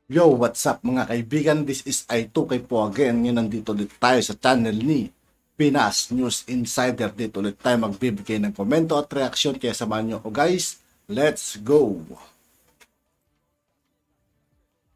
Yo, what's up mga kaibigan? This is I2K po again. Ngayon nandito ulit tayo sa channel ni Pinas News Insider. Dito ulit tayo magbibigay ng komento at reaksyon. Kaya samahan nyo ako guys. Let's go!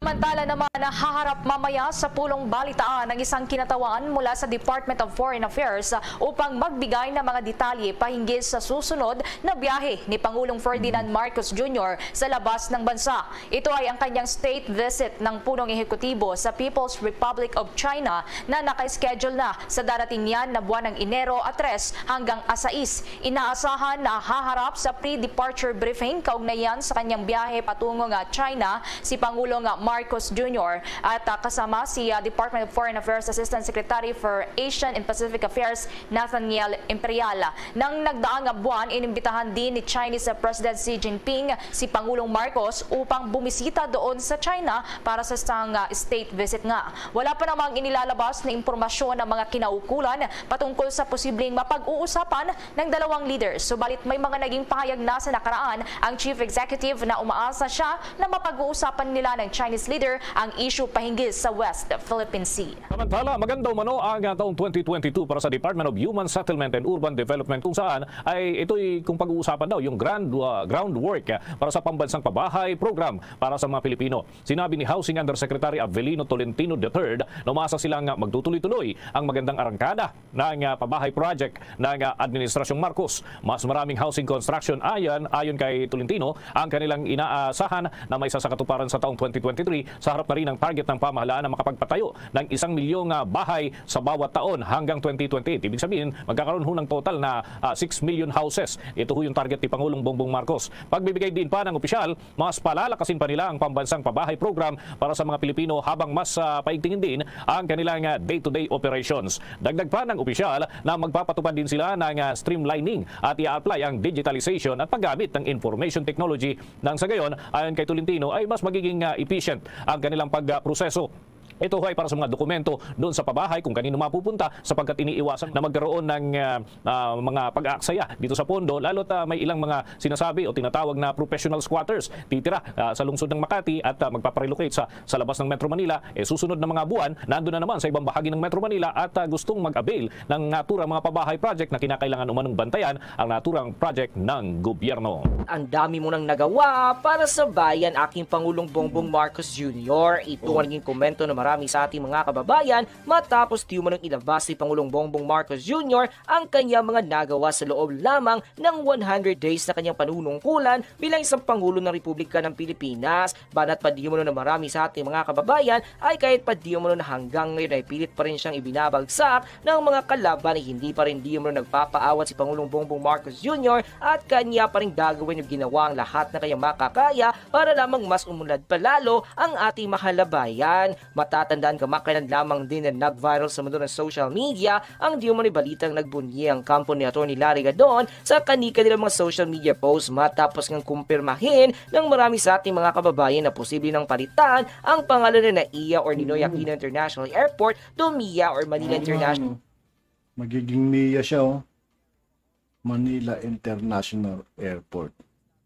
Samantala naman, haharap mamaya sa pulong balitaan ng isang kinatawan mula sa Department of Foreign Affairs upang magbigay ng mga detalye pahinggil sa susunod na biyahe ni Pangulong Ferdinand Marcos Jr. sa labas ng bansa. Ito ay ang kanyang state visit ng punong ehekutibo sa People's Republic of China na naka-schedule na sa darating niyan na buwan ng Enero 3 hanggang 6. Inaasahan na haharap sa pre-departure briefing kaugnayan sa kanyang biyahe patungong China si Pangulong Marcos Jr. at kasama si Department of Foreign Affairs Assistant Secretary for Asian and Pacific Affairs Nathaniel Imperial. Nang nagdaang buwan, inimbitahan din ni Chinese President Xi Jinping si Pangulong Marcos upang bumisita doon sa China para sa isang state visit nga. Wala pa namang inilalabas na impormasyon ng mga kinaukulan patungkol sa posibleng mapag-uusapan ng dalawang leaders. Subalit may mga naging pahayag na sa nakaraan ang Chief Executive na umaasa siya na mapag-uusapan nila ng Chinese leader ang issue pahinggil sa West Philippine Sea. Samantala, maganda umano ang taong 2022 para sa Department of Human Settlement and Urban Development kung saan ay ito'y kung pag-uusapan daw yung groundwork para sa pambansang pabahay program para sa mga Pilipino. Sinabi ni Housing Undersecretary Avelino Tolentino III na umasa silang magtutuloy-tuloy ang magandang arangkada ng pabahay project ng Administrasyong Marcos. Mas maraming housing construction ayon kay Tolentino ang kanilang inaasahan na may sasakatuparan sa taong 2023 sa harap na rin ang target ng pamahalaan na makapagpatayo ng 1 milyong bahay sa bawat taon hanggang 2028. Ibig sabihin, magkakaroon ho ng total na 6 million houses. Ito ho yung target ni Pangulong Bongbong Marcos. Pagbibigay din pa ng opisyal, mas palalakasin pa nila ang pambansang pabahay program para sa mga Pilipino habang mas paigtingin din ang kanilang day-to-day operations. Dagdag pa ng opisyal na magpapatupad din sila ng streamlining at i-apply ang digitalization at paggamit ng information technology nang sa gayon, ayon kay Tolentino, ay mas magiging efficient ang kanilang pagproseso. Ito ay para sa mga dokumento doon sa pabahay kung kanino mapupunta sapagkat iniiwasan na magkaroon ng mga pag-aaksaya dito sa pondo lalo't may ilang mga sinasabi o tinatawag na professional squatters titira sa lungsod ng Makati at magpaparelocate sa labas ng Metro Manila. Susunod na mga buwan, nandun na naman sa ibang bahagi ng Metro Manila at gustong mag-avail ng naturang mga pabahay project na kinakailangan umanong bantayan ang naturang project ng gobyerno. Ang dami mo nang nagawa para sa bayan, aking Pangulong Bongbong Marcos Jr. Ito ang naging komento na marami sa ating mga kababayan matapos di umanong ilabas ni Pangulong Bongbong Marcos Jr. ang kanyang mga nagawa sa loob lamang ng 100 days na kanyang panunungkulan bilang isang Pangulo ng Republika ng Pilipinas. Banat pa di umano na marami sa ating mga kababayan ay kahit pa di umano na hanggang ngayon ay pilit pa rin siyang ibinabagsak ng mga kalaban ay hindi pa rin di umano nagpapaawat si Pangulong Bongbong Marcos Jr. at kanya pa rin gagawin yung ginawa ang lahat na kanyang makakaya para lamang mas umunlad palalo ang ating mahal na bayan. Matatandaan kamakailan lamang din na nag-viral sa mundo ng social media ang di umano'y balitang nagbunyi ang kampo ni Atty. Larry Gadon sa kanilang mga social media posts matapos ngang kumpirmahin ng marami sa ating mga kababayan na posible nang palitan ang pangalan na NAIA or Ninoy Aquino International Airport to MIA or Manila International. Magiging MIA siya Manila International Airport.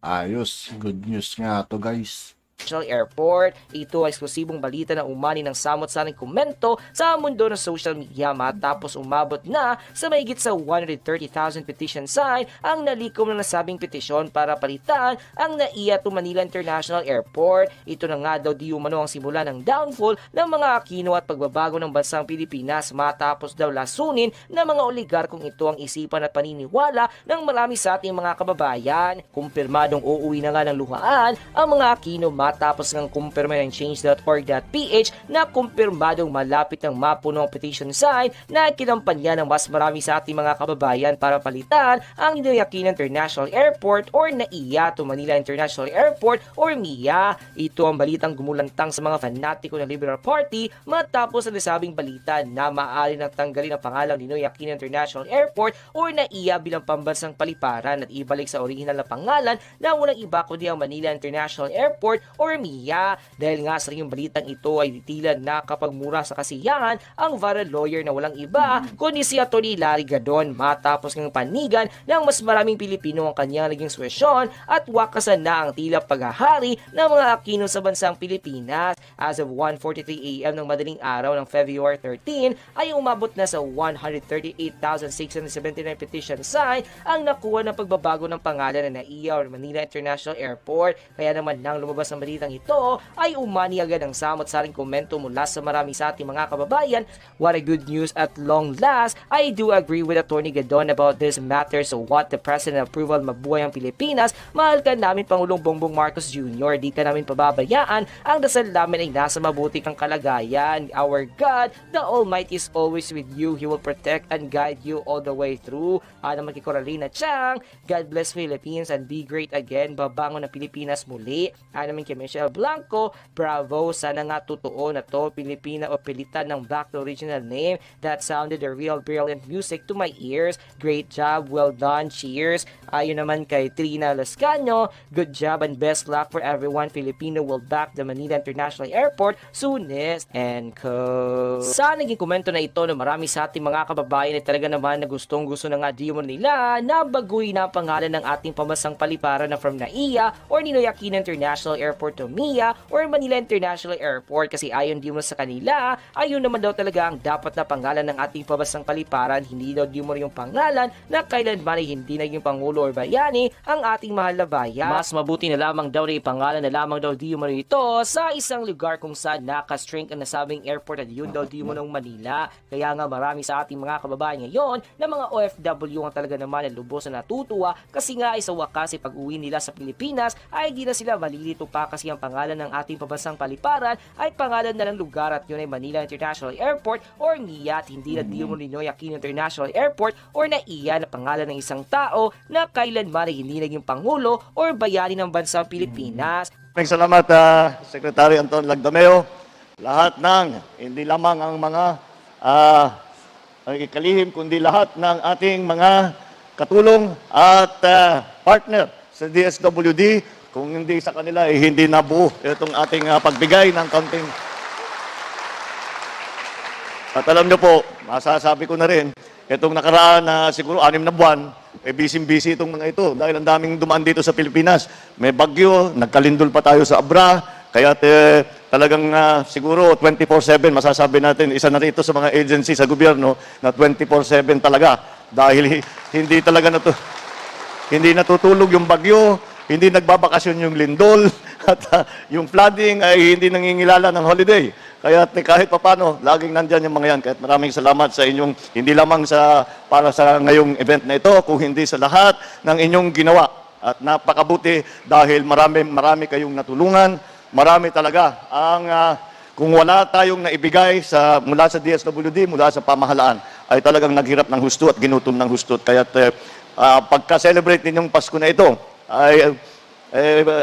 Ayos, good news nga to guys. Airport. Ito ay eksklusibong balita na umani ng samot-saring komento sa mundo ng social media matapos umabot na sa mahigit sa 130,000 petition sign ang nalikom ng nasabing petisyon para palitan ang NAIA to Manila International Airport. Ito na nga daw di umano ang simula ng downfall ng mga Aquino at pagbabago ng bansang Pilipinas matapos daw lasunin ng mga oligarkong ito ang isipan at paniniwala ng marami sa ating mga kababayan. Kumpirmadong uuwi na nga ng luhaan ang mga Aquino matapos ng kumpirma ng change.org.ph na kumpirmadong malapit ng mapuno ang petition sign na kinampanya ng mas marami sa ating mga kababayan para palitan ang Ninoy Aquino International Airport or NAIA to Manila International Airport or MIA. Ito ang balitang gumulantang sa mga fanatiko ng Liberal Party matapos ang nasabing balita na maaari nang tanggalin ang pangalang Ninoy Aquino International Airport or NAIA bilang pambansang paliparan at ibalik sa orihinal na pangalan na walang iba kundi ang Manila International Airport or MIA. Dahil nga sa yung balitang ito ay tila nakapagmura sa kasiyahan ang viral lawyer na walang iba kundi si Atty. Larry Gadon matapos ng panigan ng mas maraming Pilipino ang kanyang naging suwesyon at wakasan na ang tila paghahari ng mga Aquino sa bansang Pilipinas. As of 1:43 AM ng madaling araw ng February 13 ay umabot na sa 138,679 petition sign ang nakuha ng pagbabago ng pangalan na NAIA or Manila International Airport. Kaya naman nang lumabas ang balitang ito ay umani agad ang samot-saring komento mula sa marami sa ating mga kababayan. What a good news at long last. I do agree with Atty. Gadon about this matter. So what the President approval, mabuhay ang Pilipinas. Mahal ka namin Pangulong Bongbong Marcos Jr. Di ka namin pababayaan. Ang dasal namin ay nasa mabuti kang kalagayan. Our God, the Almighty is always with you. He will protect and guide you all the way through. Naman kay Coralina Chang, God bless Philippines and be great again. Babangon ang Pilipinas muli. Naman kay Michelle Blanco, bravo. Sana nga totoo na to. Pilipina o pilitan ng back to original name. That sounded a real brilliant music to my ears. Great job. Well done. Cheers. Ayon naman kay Trina Lascano, good job and best luck for everyone. Filipino will back the Manila International Airport soonest. And sa naging komento na ito na marami sa ating mga kababayan ay talaga naman na gustong-gusto na nga di mo nila na baguhin na ang pangalan ng ating pambansang paliparan na from NAIA or Ninoy Aquino International Airport to MIA or Manila International Airport kasi ayon di mo sa kanila, ayun naman daw talaga ang dapat na pangalan ng ating pambansang paliparan. Hindi daw di mo yung pangalan na kailanman ay hindi naging pangulo or bayani ang ating mahal na bayan. Mas mabuti na lamang daw na ipangalan na lamang daw di mo ito sa isang lugar kung saan nakastrink ang nasabing airport at yun daw di mo ng Manila. Kaya nga marami sa ating mga kababayan ngayon na mga OFW ang talaga naman na lubos na natutuwa kasi nga ay sa wakas ay pag-uwi nila sa Pilipinas ay di na sila malilito pa kasi ang pangalan ng ating pambansang paliparan ay pangalan na ng lugar at yun ay Manila International Airport or NIA at hindi na di mo Ninoy Aquino International Airport or NAIA na pangalan ng isang tao na kailanman ay hindi naging pangulo or bayani ng bansang Pilipinas. Maraming salamat, Secretary Anton Lagdameo. Lahat ng, hindi lamang ang mga kalihim, kundi lahat ng ating mga katulong at partner sa DSWD. Kung hindi sa kanila, hindi nabuo itong ating pagbigay ng counting. At alam niyo po, masasabi ko na rin, itong nakaraan na siguro 6 na buwan, busy-busy itong mga ito dahil ang daming dumaan dito sa Pilipinas. May bagyo, nagkalindol pa tayo sa Abra, kaya talagang siguro 24/7 masasabi natin, isa na rito sa mga agency sa gobyerno na 24/7 talaga dahil hindi talaga hindi natutulog yung bagyo, hindi nagbabakasyon yung lindol at yung flooding ay hindi nangingilala ng holiday. Kaya kahit papano, laging nandyan yung mga yan. Kahit maraming salamat sa inyong, hindi lamang para sa ngayong event na ito, kung hindi sa lahat ng inyong ginawa. At napakabuti dahil marami kayong natulungan. Marami talaga ang kung wala tayong naibigay mula sa DSWD, mula sa pamahalaan, ay talagang naghirap ng husto at ginutom ng husto. Kaya pagka-celebrate ninyong Pasko na ito, ay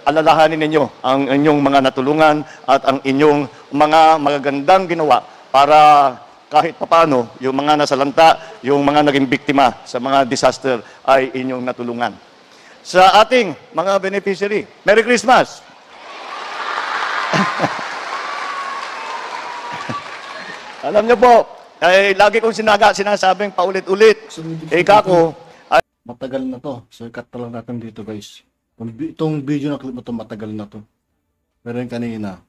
alalahanin ninyo ang inyong mga natulungan at ang inyong mga magagandang ginawa para kahit papano yung mga nasalanta, yung mga naging biktima sa mga disaster ay inyong natulungan. Sa ating mga beneficiary, Merry Christmas! Alam niyo po, ay lagi kong sinasabing paulit-ulit, kako, Matagal na to. So, cut na lang natin dito, guys. Itong video na clip na to, matagal na to. Pero yung kanina,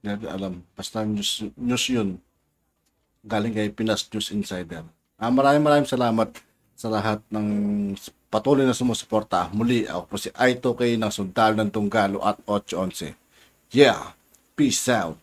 hindi natin alam. Basta news yun. Galing kay Pinas News Insider. Maraming salamat sa lahat ng patuloy na sumusuporta. Muli, ako po si Aito K ng Sundalo ng Tunggalo at 811. Yeah, peace out.